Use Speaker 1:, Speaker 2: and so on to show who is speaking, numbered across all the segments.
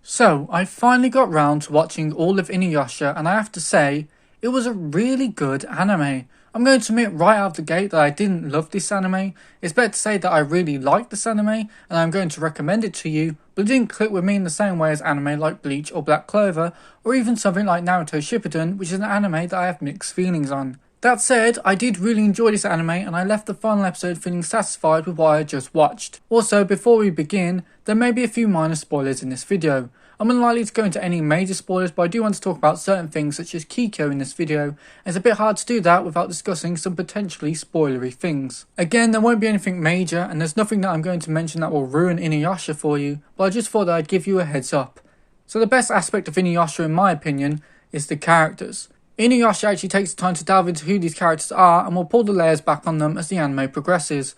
Speaker 1: So, I finally got round to watching all of InuYasha, and I have to say, it was a really good anime. I'm going to admit right out of the gate that I didn't love this anime. It's better to say that I really liked this anime, and I'm going to recommend it to you, but it didn't click with me in the same way as anime like Bleach or Black Clover, or even something like Naruto Shippuden, which is an anime that I have mixed feelings on. That said, I did really enjoy this anime and I left the final episode feeling satisfied with what I had just watched. Also, before we begin, there may be a few minor spoilers in this video. I'm unlikely to go into any major spoilers, but I do want to talk about certain things such as Kikyo in this video, and it's a bit hard to do that without discussing some potentially spoilery things. Again, there won't be anything major, and there's nothing that I'm going to mention that will ruin InuYasha for you, but I just thought that I'd give you a heads up. So the best aspect of InuYasha in my opinion is the characters. InuYasha actually takes the time to delve into who these characters are and will pull the layers back on them as the anime progresses.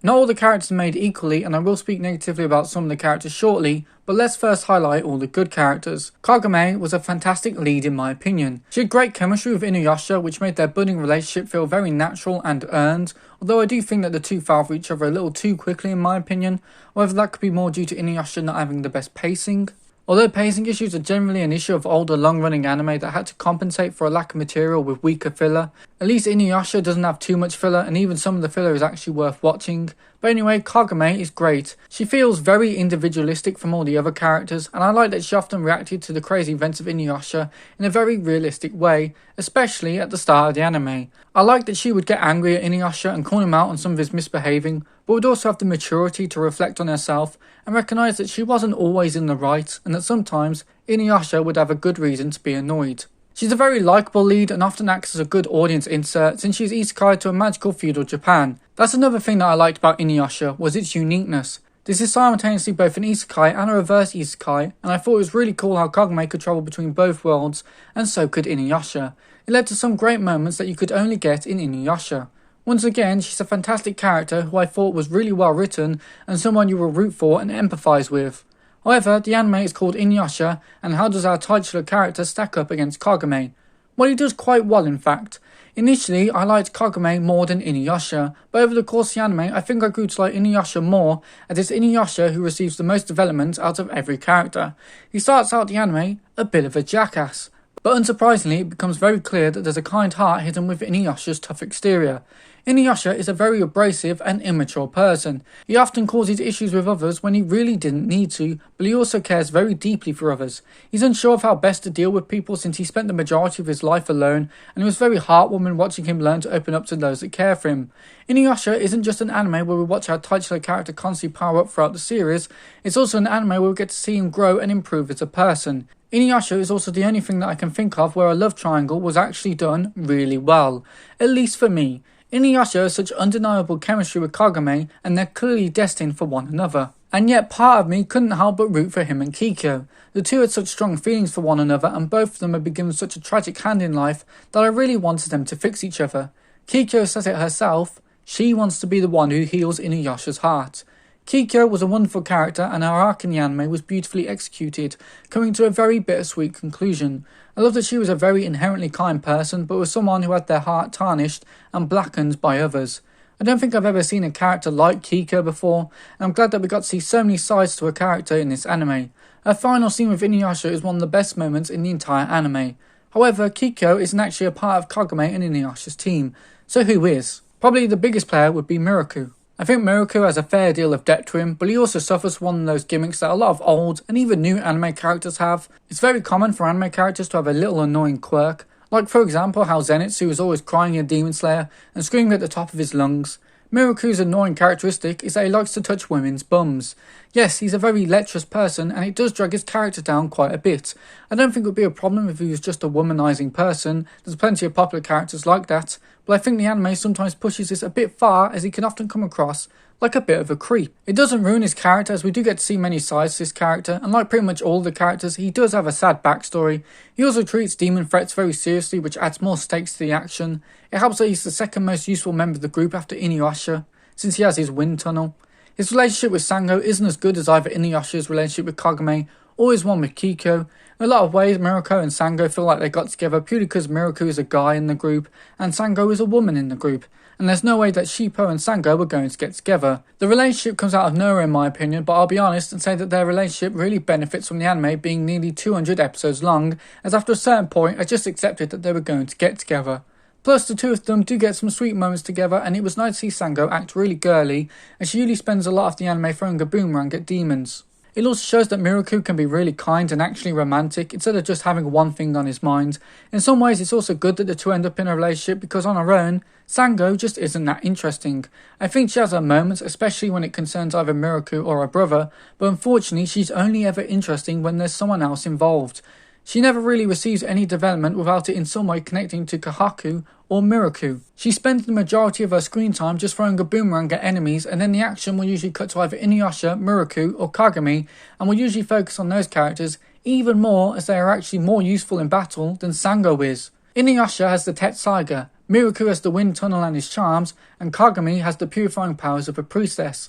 Speaker 1: Not all the characters are made equally, and I will speak negatively about some of the characters shortly, but let's first highlight all the good characters. Kagome was a fantastic lead in my opinion. She had great chemistry with InuYasha, which made their budding relationship feel very natural and earned, although I do think that the two fell for each other a little too quickly in my opinion, whether that could be more due to InuYasha not having the best pacing. Although pacing issues are generally an issue of older long-running anime that had to compensate for a lack of material with weaker filler, at least InuYasha doesn't have too much filler, and even some of the filler is actually worth watching. But anyway, Kagome is great. She feels very individualistic from all the other characters, and I like that she often reacted to the crazy events of InuYasha in a very realistic way, especially at the start of the anime. I like that she would get angry at InuYasha and call him out on some of his misbehaving, but would also have the maturity to reflect on herself and recognise that she wasn't always in the right, and that sometimes InuYasha would have a good reason to be annoyed. She's a very likeable lead and often acts as a good audience insert since she's isekai to a magical feudal Japan. That's another thing that I liked about InuYasha, was its uniqueness. This is simultaneously both an isekai and a reverse isekai, and I thought it was really cool how Kagome could travel between both worlds, and so could InuYasha. It led to some great moments that you could only get in InuYasha. Once again, she's a fantastic character who I thought was really well written and someone you will root for and empathise with. However, the anime is called InuYasha, and how does our titular character stack up against Kagome? Well, he does quite well in fact. Initially, I liked Kagome more than InuYasha, but over the course of the anime, I think I grew to like InuYasha more, as it's InuYasha who receives the most development out of every character. He starts out the anime a bit of a jackass, but unsurprisingly, it becomes very clear that there's a kind heart hidden within InuYasha's tough exterior. InuYasha is a very abrasive and immature person. He often causes issues with others when he really didn't need to, but he also cares very deeply for others. He's unsure of how best to deal with people since he spent the majority of his life alone, and it was very heartwarming watching him learn to open up to those that care for him. InuYasha isn't just an anime where we watch our titular character constantly power up throughout the series, it's also an anime where we get to see him grow and improve as a person. InuYasha is also the only thing that I can think of where a love triangle was actually done really well, at least for me. InuYasha has such undeniable chemistry with Kagome, and they're clearly destined for one another. And yet part of me couldn't help but root for him and Kikyo. The two had such strong feelings for one another, and both of them had been given such a tragic hand in life that I really wanted them to fix each other. Kikyo says it herself, she wants to be the one who heals InuYasha's heart. Kikyo was a wonderful character, and her arc in the anime was beautifully executed, coming to a very bittersweet conclusion. I love that she was a very inherently kind person, but was someone who had their heart tarnished and blackened by others. I don't think I've ever seen a character like Kikyo before, and I'm glad that we got to see so many sides to her character in this anime. Her final scene with InuYasha is one of the best moments in the entire anime. However, Kikyo isn't actually a part of Kagome and InuYasha's team, so who is? Probably the biggest player would be Miroku. I think Miroku has a fair deal of depth to him, but he also suffers one of those gimmicks that a lot of old and even new anime characters have. It's very common for anime characters to have a little annoying quirk, like for example how Zenitsu is always crying in Demon Slayer and screaming at the top of his lungs. Miroku's annoying characteristic is that he likes to touch women's bums. Yes, he's a very lecherous person, and it does drag his character down quite a bit. I don't think it would be a problem if he was just a womanizing person. There's plenty of popular characters like that, but I think the anime sometimes pushes this a bit far, as he can often come across like a bit of a creep. It doesn't ruin his character, as we do get to see many sides to this character, and like pretty much all the characters, he does have a sad backstory. He also treats demon threats very seriously, which adds more stakes to the action. It helps that he's the second most useful member of the group after InuYasha, since he has his wind tunnel. His relationship with Sango isn't as good as either InuYasha's relationship with Kagome or his one with Kikyo. In a lot of ways, Miroku and Sango feel like they got together purely because Miroku is a guy in the group and Sango is a woman in the group. and there's no way that Shippo and Sango were going to get together. The relationship comes out of nowhere in my opinion, but I'll be honest and say that their relationship really benefits from the anime being nearly 200 episodes long, as after a certain point I just accepted that they were going to get together. Plus, the two of them do get some sweet moments together, and it was nice to see Sango act really girly, as she usually spends a lot of the anime throwing a boomerang at demons. It also shows that Miroku can be really kind and actually romantic, instead of just having one thing on his mind. In some ways, it's also good that the two end up in a relationship, because on her own, Sango just isn't that interesting. I think she has her moments, especially when it concerns either Miroku or her brother, but unfortunately, she's only ever interesting when there's someone else involved. She never really receives any development without it in some way connecting to Kohaku or Miroku. She spends the majority of her screen time just throwing a boomerang at enemies, and then the action will usually cut to either InuYasha, Miroku or Kagome, and will usually focus on those characters even more, as they are actually more useful in battle than Sango is. InuYasha has the Tetsaiga, Miroku has the wind tunnel and his charms, and Kagome has the purifying powers of a priestess.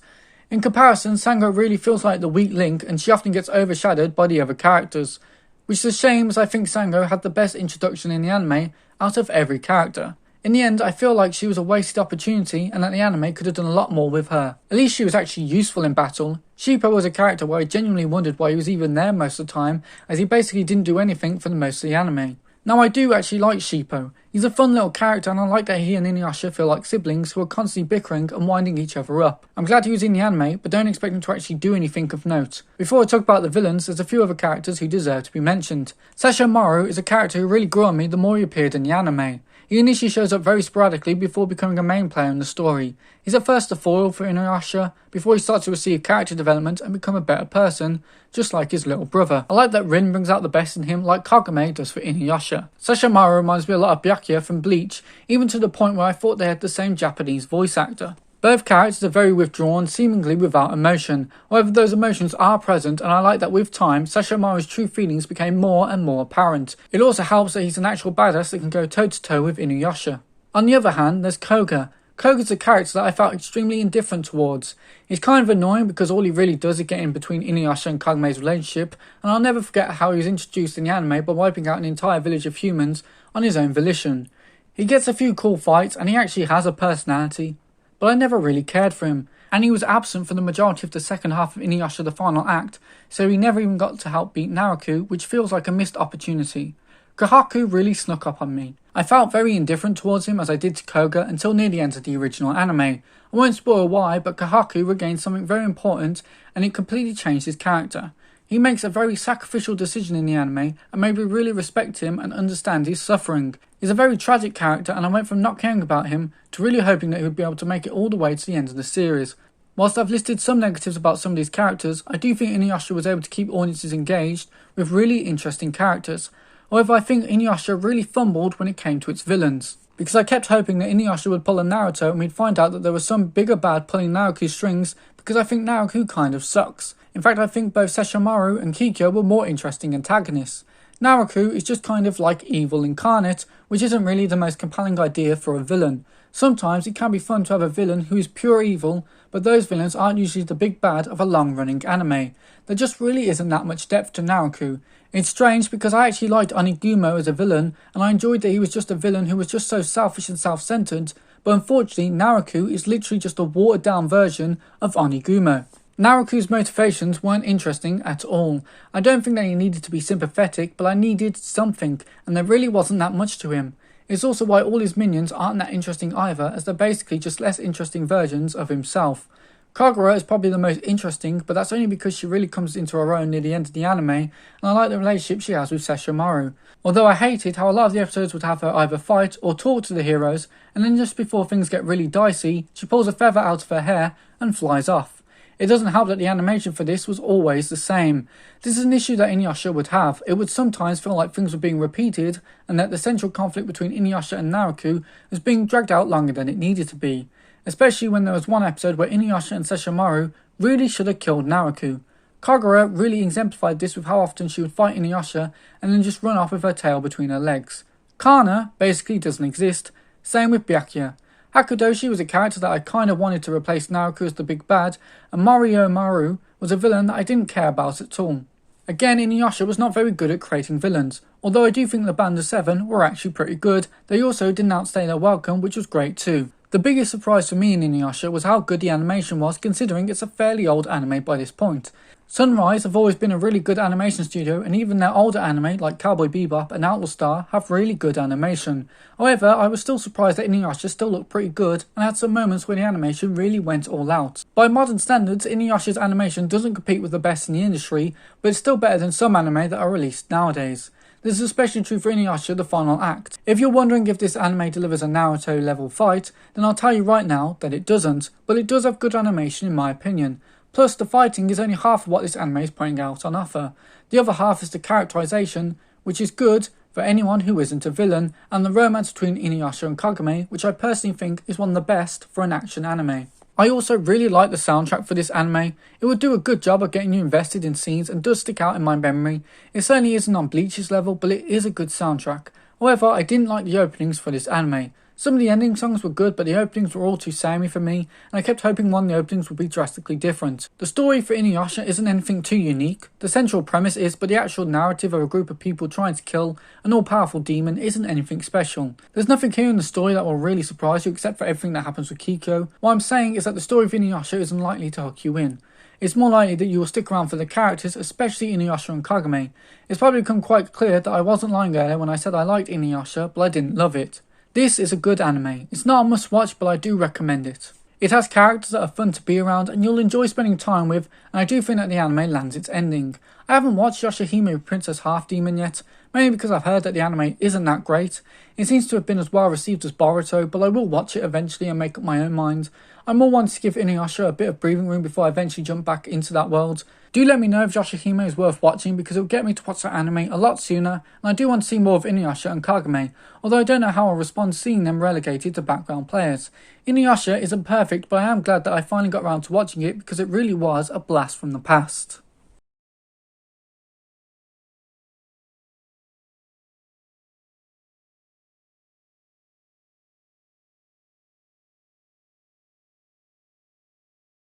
Speaker 1: In comparison, Sango really feels like the weak link, and she often gets overshadowed by the other characters, which is a shame, as I think Sango had the best introduction in the anime out of every character. In the end, I feel like she was a wasted opportunity and that the anime could have done a lot more with her. At least she was actually useful in battle. Shippo was a character where I genuinely wondered why he was even there most of the time, as he basically didn't do anything for the most of the anime. Now, I do actually like Shippo. He's a fun little character, and I like that he and InuYasha feel like siblings who are constantly bickering and winding each other up. I'm glad he was in the anime, but don't expect him to actually do anything of note. Before I talk about the villains, there's a few other characters who deserve to be mentioned. Sesshomaru is a character who really grew on me the more he appeared in the anime. He initially shows up very sporadically before becoming a main player in the story. He's at first a foil for InuYasha, before he starts to receive character development and become a better person, just like his little brother. I like that Rin brings out the best in him like Kagome does for InuYasha. Sesshomaru reminds me a lot of Byakuya from Bleach, even to the point where I thought they had the same Japanese voice actor. Both characters are very withdrawn, seemingly without emotion. However, those emotions are present, and I like that with time, Sesshomaru's true feelings became more and more apparent. It also helps that he's an actual badass that can go toe-to-toe with InuYasha. On the other hand, there's Koga. Koga's a character that I felt extremely indifferent towards. He's kind of annoying because all he really does is get in between InuYasha and Kagome's relationship, and I'll never forget how he was introduced in the anime by wiping out an entire village of humans on his own volition. He gets a few cool fights, and he actually has a personality, but I never really cared for him, and he was absent for the majority of the second half of InuYasha the final act, so he never even got to help beat Naraku, which feels like a missed opportunity. Kohaku really snuck up on me. I felt very indifferent towards him as I did to Koga until near the end of the original anime. I won't spoil why, but Kohaku regained something very important, and it completely changed his character. He makes a very sacrificial decision in the anime, and made me really respect him and understand his suffering. He's a very tragic character, and I went from not caring about him to really hoping that he would be able to make it all the way to the end of the series. Whilst I've listed some negatives about some of these characters, I do think InuYasha was able to keep audiences engaged with really interesting characters. However, I think InuYasha really fumbled when it came to its villains, because I kept hoping that InuYasha would pull a Naruto and we'd find out that there was some bigger bad pulling Naraku's strings, because I think Naraku kind of sucks. In fact, I think both Sesshomaru and Kikyo were more interesting antagonists. Naraku is just kind of like evil incarnate, which isn't really the most compelling idea for a villain. Sometimes it can be fun to have a villain who is pure evil, but those villains aren't usually the big bad of a long-running anime. There just really isn't that much depth to Naraku. It's strange because I actually liked Onigumo as a villain, and I enjoyed that he was just a villain who was just so selfish and self-centered, but unfortunately Naraku is literally just a watered-down version of Onigumo. Naraku's motivations weren't interesting at all. I don't think that he needed to be sympathetic, but I needed something, and there really wasn't that much to him. It's also why all his minions aren't that interesting either, as they're basically just less interesting versions of himself. Kagura is probably the most interesting, but that's only because she really comes into her own near the end of the anime, and I like the relationship she has with Sesshomaru. Although I hated how a lot of the episodes would have her either fight or talk to the heroes, and then just before things get really dicey, she pulls a feather out of her hair and flies off. It doesn't help that the animation for this was always the same. This is an issue that InuYasha would have. It would sometimes feel like things were being repeated, and that the central conflict between InuYasha and Naraku was being dragged out longer than it needed to be. Especially when there was one episode where InuYasha and Sesshomaru really should have killed Naraku. Kagura really exemplified this with how often she would fight InuYasha and then just run off with her tail between her legs. Kana basically doesn't exist, same with Byakuya. Hakudoshi was a character that I kind of wanted to replace Naraku as the big bad, and Maru was a villain that I didn't care about at all. Again, InuYasha was not very good at creating villains. Although I do think the Band of Seven were actually pretty good, they also didn't outstay their welcome, which was great too. The biggest surprise for me in InuYasha was how good the animation was, considering it's a fairly old anime by this point. Sunrise have always been a really good animation studio, and even their older anime like Cowboy Bebop and Outlaw Star have really good animation. However, I was still surprised that InuYasha still looked pretty good and had some moments where the animation really went all out. By modern standards, InuYasha's animation doesn't compete with the best in the industry, but it's still better than some anime that are released nowadays. This is especially true for InuYasha, the final act. If you're wondering if this anime delivers a Naruto level fight, then I'll tell you right now that it doesn't, but it does have good animation in my opinion. Plus, the fighting is only half of what this anime is putting out on offer. The other half is the characterization, which is good for anyone who isn't a villain, and the romance between InuYasha and Kagome, which I personally think is one of the best for an action anime. I also really like the soundtrack for this anime. It would do a good job of getting you invested in scenes and does stick out in my memory. It certainly isn't on Bleach's level, but it is a good soundtrack. However, I didn't like the openings for this anime. Some of the ending songs were good, but the openings were all too samey for me, and I kept hoping one of the openings would be drastically different. The story for InuYasha isn't anything too unique. The central premise is, but the actual narrative of a group of people trying to kill an all-powerful demon isn't anything special. There's nothing here in the story that will really surprise you except for everything that happens with Kikyo. What I'm saying is that the story of InuYasha isn't likely to hook you in. It's more likely that you will stick around for the characters, especially InuYasha and Kagome. It's probably become quite clear that I wasn't lying there when I said I liked InuYasha, but I didn't love it. This is a good anime. It's not a must-watch, but I do recommend it. It has characters that are fun to be around and you'll enjoy spending time with, and I do think that the anime lands its ending. I haven't watched Yashahime Princess Half Demon yet, mainly because I've heard that the anime isn't that great. It seems to have been as well received as Boruto, but I will watch it eventually and make up my own mind. I'm more wanting to give InuYasha a bit of breathing room before I eventually jump back into that world. Do let me know if Yashahime is worth watching, because it will get me to watch that anime a lot sooner, and I do want to see more of InuYasha and Kagome, although I don't know how I'll respond to seeing them relegated to background players. InuYasha isn't perfect, but I am glad that I finally got around to watching it because it really was a blast from the past.